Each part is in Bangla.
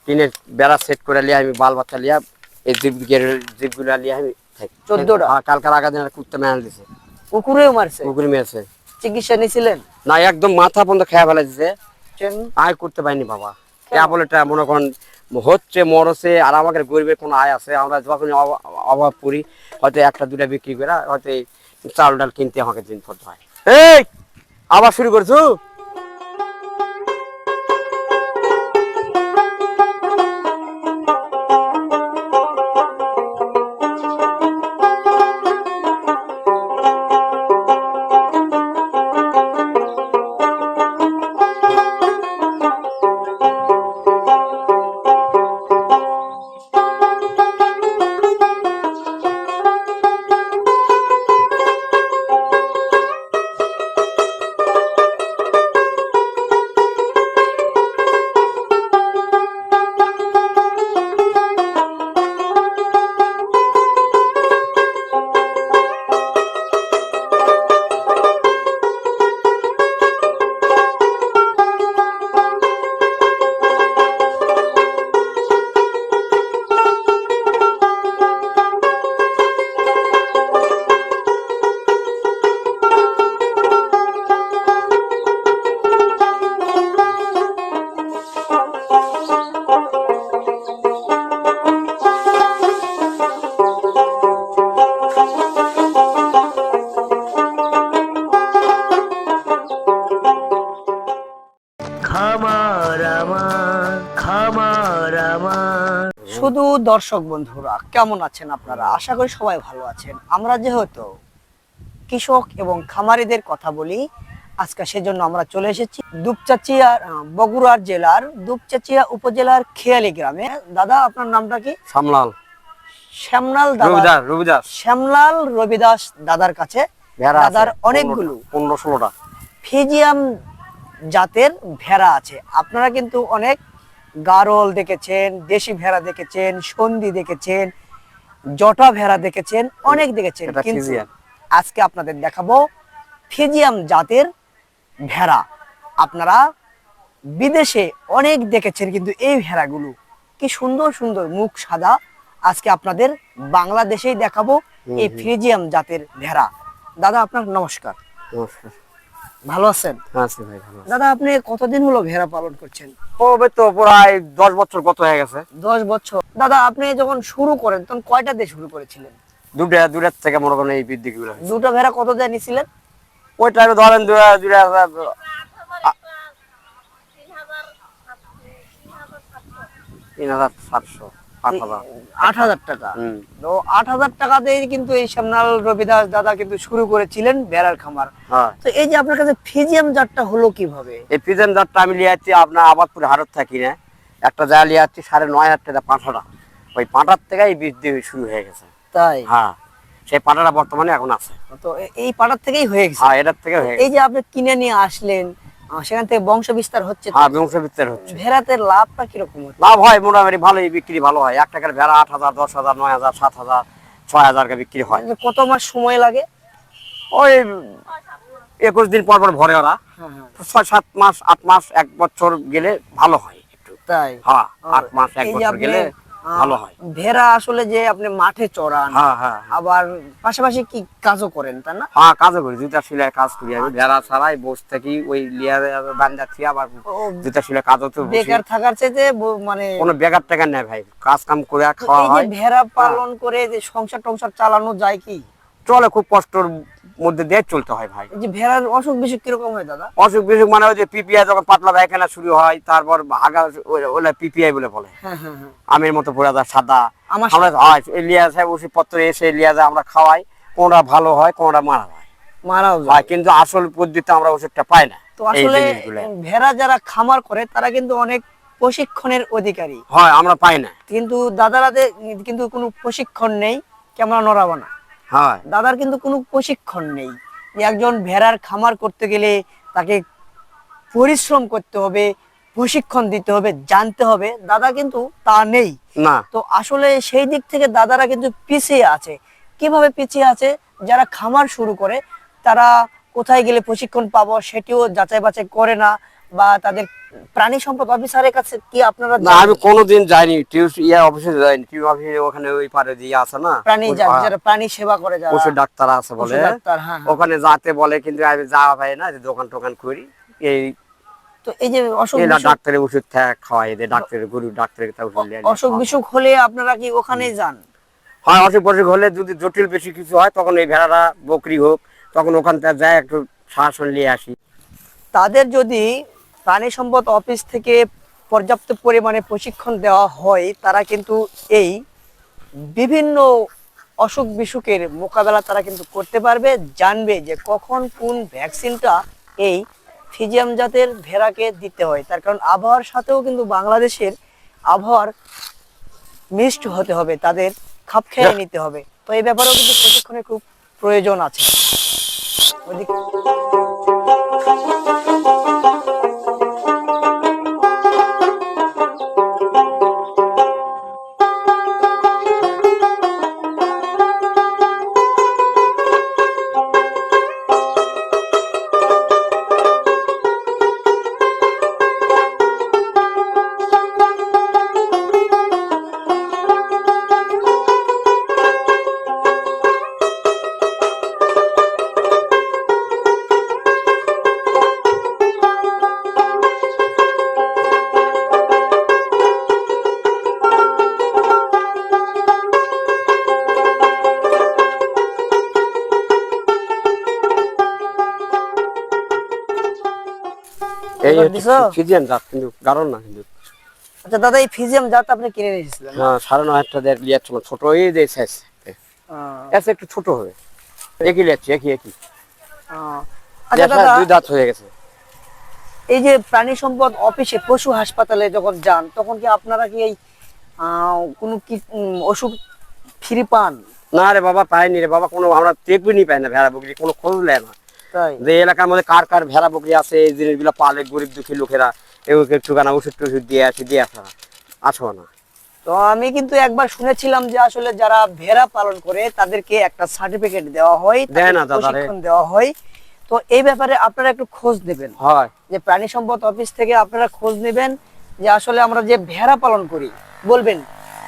টিনের বেড়া সেট করে লিয়ে আমি বাল বাচ্চা লিয়া এই জীবগুলা লিয়ে আমি থাকি। 14টা? কালকার আগা দিন কুত্তা মেরে দিছে, কুকুরেও মারছে? কুকুর মেরেছে। চিকিৎসা নিয়েছিলেন? না, একদম মাথা পর্যন্ত খেয়ে ফেলে দিছে। আয় করতে পারিনি বাবা, কেবল এটা মনে করেন হচ্ছে মরছে। আর আমাদের গরিবের কোনো আয় আছে? আমরা যখন অভাব পড়ি হয়তো একটা দুটা বিক্রি করে হয়তো এই চাল ডাল কিনতে আমাকে দিন করতে হয়। এই আবার শুরু করছো? শুধু দর্শক বন্ধুরা কেমন আছেন আপনারা? আশা করি সবাই ভালো আছেন। আমরা যেহেতু কৃষক এবং খামারিদের কথা বলি আজকে, সেজন্য আমরা চলে এসেছি দুপচাচিয়া, বগুড়ার জেলার দুপচাচিয়া উপজেলার খেয়ালি গ্রামে। দাদা আপনার নামটা কি? সামলাল শ্যামলাল দাদা, রবিদাস। শ্যামলাল রবিদাস দাদার কাছে দাদার অনেকগুলো 15-16টা ফিজিয়াম জাতের ভেড়া আছে। আপনারা কিন্তু অনেক গারল দেখেছেন, দেশি ভেড়া দেখেছেন, সন্ধি দেখেছেন, জটা ভেড়া দেখেছেন, অনেক দেখেছেন, কিন্তু আজকে আপনাদের দেখাবো ফিজিয়াম জাতের ভেড়া। আপনারা বিদেশে অনেক দেখেছেন, কিন্তু এই ভেড়াগুলো কি সুন্দর সুন্দর, মুখ সাদা। আজকে আপনাদের বাংলাদেশেই দেখাবো এই ফিজিয়াম জাতের ভেড়া। দাদা আপনার নমস্কার। নমস্কার। ভালো আছেন? আছি ভাই, ভালো আছি। দাদা আপনি কতদিন হলো ভেড়া পালন করছেন? হবে তো প্রায় 10 বছর কত হয়ে গেছে। 10 বছর। দাদা আপনি যখন শুরু করেন তখন কয়টা দিয়ে শুরু করেছিলেন? দুটার থেকে মনে করেন এই বৃদ্ধি গুলো। দুটো ভেড়া কত দিয়ে নিছিলেন? ওই টাইমে ধরেন 3,700 8,000 টাকা। তো 8,000 টাকা দিয়ে কিন্তু এই শ্যামলাল রবিদাস দাদা কিন্তু শুরু করেছিলেন ভেড়ার খামার। তো এই যে আপনার কাছে ফিজিয়াম জাতটা হলো কিভাবে? এই ফিজিয়াম জাতটা আমি লিয়ে আসছি আপনার আবাদপুরে হারত থাকি না, একটা জায়গা লিয়ে আসছি 9,500 টাকা পাঁঠাটা। ওই পাঁঠার থেকে এই বৃদ্ধি শুরু হয়ে গেছে। তাই? হ্যাঁ, সেই পাঁঠাটা বর্তমানে এখন আছে। তো এই পাঁঠার থেকেই হয়ে গেছে? হ্যাঁ, এটার থেকে হয়ে গেছে। এই যে আপনি কিনে নিয়ে আসলেন, সেখান থেকে বংশ বিস্তার হচ্ছে? হ্যাঁ, বংশ বিস্তার হচ্ছে। ভেড়াতে লাভটা কিরকম হচ্ছে? লাভ হয় মোটামুটি ভালোই, বিক্রি ভালো হয়। এক টাকার ভেড়া 8,000, 10,000, 9,000, 7,000, 6,000 বিক্রি হয়। কত মাস সময় লাগে? ওই 21 দিন পর পর ভরে ওরা। 6-7 মাস, 8 মাস, 1 বছর গেলে ভালো হয় একটু। তাই? হ্যাঁ, 8 মাস 1 বছর গেলে ভালো হয়। ভেড়া আসলে যে আপনি মাঠে চড়ান, আবার পাশাপাশি কি কাজও করেন তা না? হ্যাঁ, কাজও করি, জুতা সেলাই কাজ করি আমি। ভেড়া ছাড়াই বসে থাকি, ওই লিয়া বান্ধা থেকে আবার জুতা সেলাই কাজও তো। বেকার থাকার চাইতে মানে কোনো বেকার টাকা নেই ভাই, কাজ কাম করে খাওয়া হয়। এই যে ভেড়া পালন করে যে সংসার টংসার চালানো যায় কি? চলে, খুব কষ্টের মধ্যে দিয়ে চলতে হয় ভাই। এই যে ভেড়ার অসুখ বিসুখ কিরকম হয় দাদা? অসুখ বিসুখ মানে ওই যে পিপিআই, যখন পাতলা পায়খানা শুরু হয়, তারপর আগা ওলা পিপিআই বলে বলে। আমের মতো পড়ে যায় সাদা। আমরা লিয়া যায় ওষুধপত্র এসে লিয়া যায়, আমরা খাওয়াই। কোনটা ভালো হয়, কোনটা মারাও যায়, কিন্তু আসল পদ্ধতিতে আমরা ওষুধটা পাই না। তো আসলে ভেড়া যারা খামার করে তারা কিন্তু অনেক প্রশিক্ষণের অধিকারী হয়, আমরা পাই না। কিন্তু দাদারাদের কিন্তু কোনো প্রশিক্ষণ নেই। ক্যামেরা নড়াবো না। হ্যাঁ, দাদার কিন্তু কোনো প্রশিক্ষণ নেই। একজন ভেড়ার খামার করতে গেলে তাকে পরিশ্রম করতে হবে, প্রশিক্ষণ দিতে হবে, জানতে হবে। দাদা কিন্তু তা নেই না। তো আসলে সেই দিক থেকে দাদারা কিন্তু পিছিয়ে আছে। কিভাবে পিছিয়ে আছে? যারা খামার শুরু করে তারা কোথায় গেলে প্রশিক্ষণ পাবো সেটিও যাচাই বাছাই করে না। বা তাদের প্রাণী সম্পদ অফিসারের কাছে কি আপনারা না আমি কোনোদিন যাইনি অফিসে যাইনি, টিউ অফিসে ওখানে ওই পারে দিয়ে আছে না প্রাণী যারা প্রাণী সেবা করে, যারা পশু ডাক্তার আছে বলে, পশু ডাক্তার, হ্যাঁ হ্যাঁ। ওখানে যাতে বলে, কিন্তু আমি যাওয়া হয় না, যে দোকান টোকান করি এই তো এই যে অসুখ এলা বিসুখ, ডাক্তারের ওষুধ খাওয়াই দেয়, ডাক্তারের গরু ডাক্তারের কাছে ওষুধ নিয়ে অসুখ বিসুখ হলে আপনারা কি ওখানেই যান? হয়। অসুখ বসুখ হলে যদি জটিল বেশি কিছু হয় তখন এই ভেড়াটা বকরি হোক তখন ওখান থেকে যায় একটু শাসন নিয়ে আসি। তাদের যদি প্রাণী সম্পদ অফিস থেকে পর্যাপ্ত পরিমাণে প্রশিক্ষণ দেওয়া হয়, তারা কিন্তু এই বিভিন্ন অসুখ বিসুখের মোকাবেলা তারা কিন্তু করতে পারবে, জানবে যে কখন কোন ভ্যাকসিনটা এই ফিজিয়াম জাতের ভেড়াকে দিতে হয়। তার কারণ আবহাওয়ার সাথেও কিন্তু বাংলাদেশের আবহাওয়ার মিক্সড হতে হবে, তাদের খাপ খেয়ে নিতে হবে। তো এই ব্যাপারেও কিন্তু প্রশিক্ষণের খুব প্রয়োজন আছে। ওইদিকে এই এবার দিছো? ফিজিয়ান জাত, কিন্তু গাড়ল না কিন্তু। আচ্ছা দাদা, এই ফিজিয়াম জাত আপনি কিনে নিয়ে এসেছিলেন না? হ্যাঁ 9.5 দেড় লিয়ার ছোট এই যে সাইজ এসে একটু ছোট হবে, একই লিয়াচ্ছি একই আচ্ছা দাদা, দুই দাঁত হয়ে গেছে। এই যে প্রাণী সম্পদ অফিসে পশু হাসপাতালে যখন যান, তখন কি আপনারা কি এই কোনো কি ওষুধ ফ্রি পান? না রে বাবা, পাইনি রে বাবা, কোনো আমরা টেকুনি পাই না ভেড়া বকরি, কোনো খোঁজ নেয় না। তাই? যে এলাকার মধ্যে কার কার ভেড়া বকরি আছে, এই জিনিসগুলো পালে গরিব দুঃখী লোকেরা, এগুলোকে একটুখানা ওষুধ টষুধ দিয়ে আসো না। তো আমি কিন্তু একবার শুনেছিলাম যে আসলে যারা ভেড়া পালন করে তাদেরকে একটা সার্টিফিকেট দেওয়া হয়, দেয় না তাদেরকে দাদা রে। প্রশিক্ষণ দেওয়া হয়। তো এই ব্যাপারে আপনারা একটু খোঁজ নেবেন, হয় যে প্রাণী সম্পদ অফিস থেকে আপনারা খোঁজ নেবেন যে আসলে আমরা যে ভেড়া পালন করি, বলবেন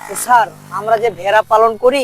যে স্যার আমরা যে ভেড়া পালন করি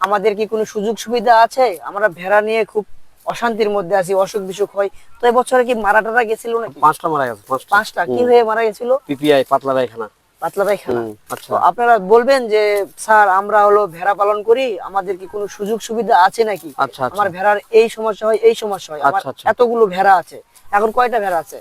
আমাদের কি কোনো সুযোগ সুবিধা আছে? আমরা ভেড়া নিয়ে খুব অশান্তির মধ্যে আছি, অসুখ বিসুখ হয়। তো এবছরে কি মারা টারা গেছিল নাকি? 5টা মারা গেছে, 5টা কি হয়ে মারা গেছিল? পিপিআই পাতলা পায়খানা। পাতলা পায়খানা। আচ্ছা তো আপনারা বলবেন যে স্যার আমরা হলো ভেড়া পালন করি, আমাদের কি কোনো সুযোগ সুবিধা আছে নাকি? আচ্ছা আমার ভেড়ার এই সমস্যা হয়, এই সমস্যা হয়, আমার আচ্ছা। এতগুলো ভেড়া আছে। এখন কয়টা ভেড়া আছে?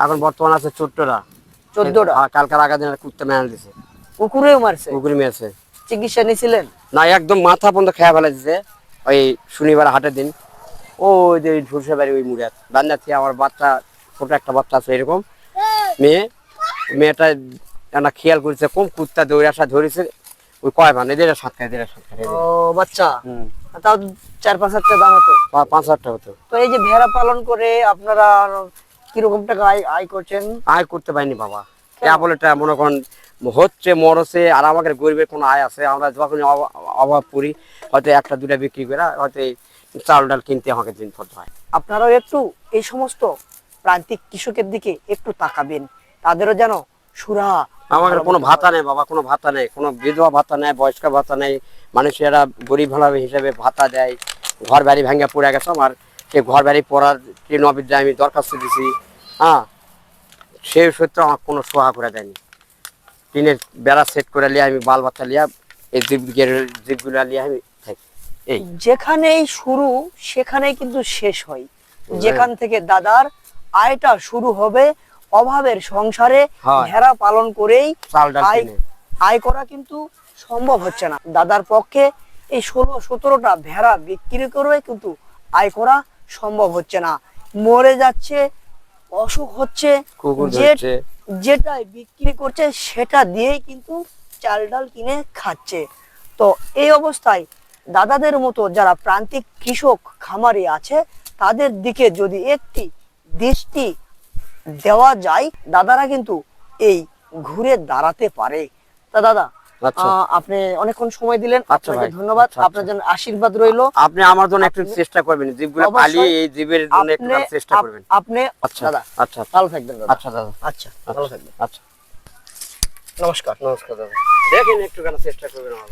এখন বর্তমান আছে 14টা। 14টা। কালকার আগা দিন কুত্তা মেরে দিছে, কুকুরেও মারছে? কুকুরি মেরেছে। চিকিৎসা নিয়েছিলেন? না একদম মাথা পর্যন্ত খেয়ে ফেলেছে। ওই শনিবার হাটের দিন ওই যে ঝুলসে বাড়ি ওই মুড়ে বান্না থেকে আমার বাচ্চা, ছোট একটা বাচ্চা আছে এরকম মেয়েটা একটা খেয়াল করেছে, কম কুত্তা দৌড়ে আসা ধরেছে, ওই কয় মানে এদের সাতটা ও বাচ্চা, তাও 4-5 হাজার টাকা দাম হতো? 5,000 টাকা হতো। তো এই যে ভেড়া পালন করে আপনারা কিরকম টাকা আয় করছেন? আয় করতে পারিনি বাবা, কেবল এটা মনে করেন হচ্ছে মরছে, আর আমাদের গরিবের কোনো আয় আছে? আমরা যখন অভাব পড়ি হয়তো একটা দুটা বিক্রি করে হয়তো এই চাল ডাল কিনতে আমাকে দিন পড়তে হয়। আপনারাও একটু এই সমস্ত প্রান্তিক কৃষকের দিকে একটু তাকাবেন, তাদেরও যেন সুরা। আমাদের কোনো ভাতা নেই বাবা, কোনো ভাতা নেই, কোনো বিধবা ভাতা নেই, বয়স্ক ভাতা নেই। মানুষেরা গরিব ভালো হিসেবে ভাতা দেয়। ঘর বাড়ি ভেঙে পড়ে গেছে আমার, সেই ঘর বাড়ি পড়ার ট্রেন অফিসে আমি দরখাস্ত দিছি, হ্যাঁ সেই সূত্রে আমার কোনো সোহা করে দেয়নি। টিনের বেড়া সেট করে নিয়ে আমি বাল বাচ্চা লিয়া এই জীবগুলা নিয়ে আমি থাকি। এই যেখানেই শুরু সেখানেই কিন্তু শেষ হয়। যেখান থেকে দাদার আয়টা শুরু হবে, অভাবের সংসারে ভেড়া পালন করেই চাল ডাল কিনে আয় করা কিন্তু সম্ভব হচ্ছে না দাদার পক্ষে। এই 16-17টা ভেড়া বিক্রি করে কিন্তু আয় করা সম্ভব হচ্ছে না, মরে যাচ্ছে, অসুখ হচ্ছে, কুকুর ধরছে, যেটাই বিক্রি করছে সেটা দিয়েই কিন্তু চাল ডাল কিনে খাচ্ছে। তো এই অবস্থায় দাদাদের মতো যারা প্রান্তিক কৃষক খামারি আছে তাদের দিকে যদি একটি দৃষ্টি দেওয়া যায়, দাদারা কিন্তু এই ঘুরে দাঁড়াতে পারে। তা দাদা আচ্ছা। আপনি অনেকক্ষণ সময় দিলেন, আচ্ছা আপনাকে ভাই, ধন্যবাদ। আচ্ছা, আচ্ছা। আপনার জন্য আশীর্বাদ রইলো। আপনি আমার জন্য একটু চেষ্টা করবেন, জীবগুলো অবশ্যই। পালিয়ে এই জীবের জন্য একটু আপনি চেষ্টা করবেন। আপনি আচ্ছা দাদা আচ্ছা ভালো থাকবেন দাদা। আচ্ছা দাদা, আচ্ছা ভালো থাকবেন। আচ্ছা নমস্কার। নমস্কার দাদা, দেখেন একটু চেষ্টা করবেন আমার।